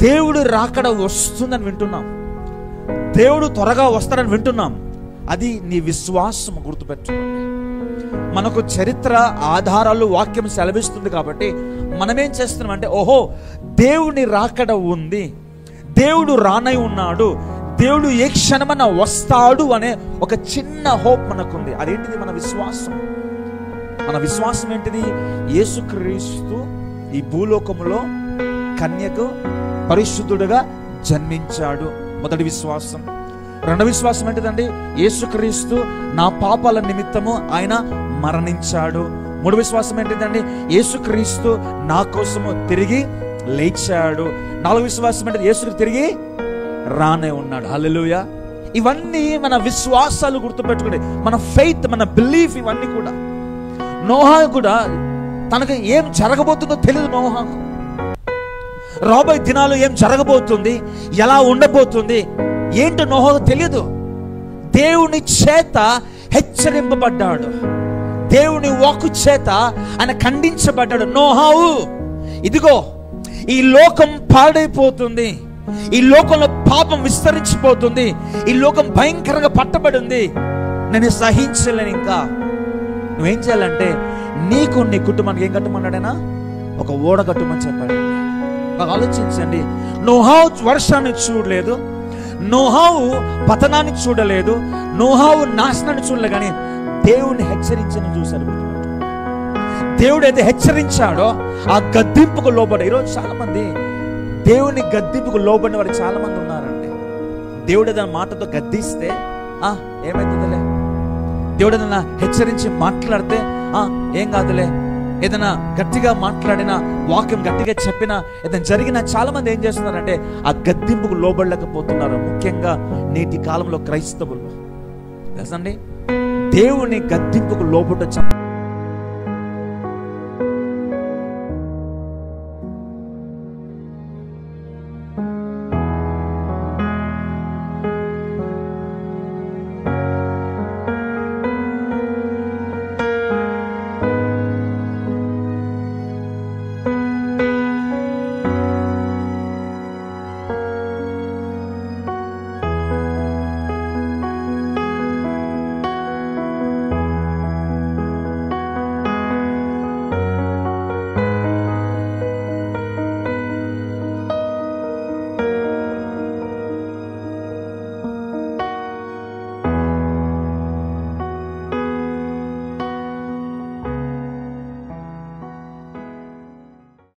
దేవుడు రాకడ వస్తుందని వింటున్నాం, దేవుడు త్వరగా వస్తాడని వింటున్నాం. అది నీ విశ్వాసం. గుర్తుపెట్టుకోండి, మనకు చరిత్ర ఆధారాలు వాక్యం సెలవిస్తుంది కాబట్టి మనమేం చేస్తున్నాం అంటే, ఓహో దేవుని రాకడ ఉంది, దేవుడు రానై ఉన్నాడు, దేవుడు ఏ క్షణమన్నా వస్తాడు అనే ఒక చిన్న హోప్ మనకుంది. అదేంటిది? మన విశ్వాసం. మన విశ్వాసం ఏంటిది? యేసుక్రీస్తు ఈ భూలోకములో కన్యకు పరిశుద్ధుడుగా జన్మించాడు. మొదటి విశ్వాసం. రెండవ విశ్వాసం ఏంటిదండి? యేసుక్రీస్తు నా పాపాల నిమిత్తము ఆయన మరణించాడు. మూడవ విశ్వాసం ఏంటిదండి? యేసుక్రీస్తు నా కోసము తిరిగి లేచాడు. నాలుగవ విశ్వాసం ఏంటి? యేసు తిరిగి రానే ఉన్నాడు. హల్లెలూయా. ఇవన్నీ మన విశ్వాసాలు. గుర్తుపెట్టుకోండి, మన ఫెయిత్, మన బిలీఫ్, ఇవన్నీ కూడా. నోహా కూడా తనకు ఏం జరగబోతుందో తెలియదు. నోహాకు రాబోయే దినాలు ఏం జరగబోతుంది, ఎలా ఉండబోతుంది ఏంటో నోహాకు తెలియదు. దేవుని చేత హెచ్చరింపబడ్డాడు, దేవుని వాక్కు చేత ఆయన ఖండించబడ్డాడు. నోహావు, ఇదిగో ఈ లోకం పాడైపోతుంది, ఈ లోకంలో పాపం విస్తరించిపోతుంది, ఈ లోకం భయంకరంగా పట్టబడింది, నేను సహించలేను. ఇంకా నువ్వేం చేయాలంటే నీకు నీ కుటుంబానికి ఏం కట్టమన్నాడైనా? ఒక ఓడ కట్టమని చెప్పాడు. ఆలోచించండి, నోహావు వర్షాన్ని చూడలేదు, నోహావు పతనాన్ని చూడలేదు, నోహావు నాశనాన్ని చూడలేదు, కానీ దేవుని హెచ్చరించని చూశాడు. దేవుడైతే హెచ్చరించాడో ఆ గద్దింపుకు లోబడి. ఈరోజు చాలా మంది దేవుని గద్దింపుకు లోబడిన వారు చాలా మంది ఉన్నారండి. దేవుడు ఏదైనా మాటతో గద్దిస్తే ఏమైతుందిలే, దేవుడు ఏదైనా హెచ్చరించి మాట్లాడితే ఏం కాదులే, ఏదైనా గట్టిగా మాట్లాడినా, వాక్యం గట్టిగా చెప్పినా, ఏదైనా జరిగినా చాలా మంది ఏం చేస్తున్నారంటే ఆ గద్దింపుకు లోబడలేకపోతున్నారు. ముఖ్యంగా నేటి కాలంలో క్రైస్తవులు తెలుసండి, దేవుని గద్దింపుకు లోబడ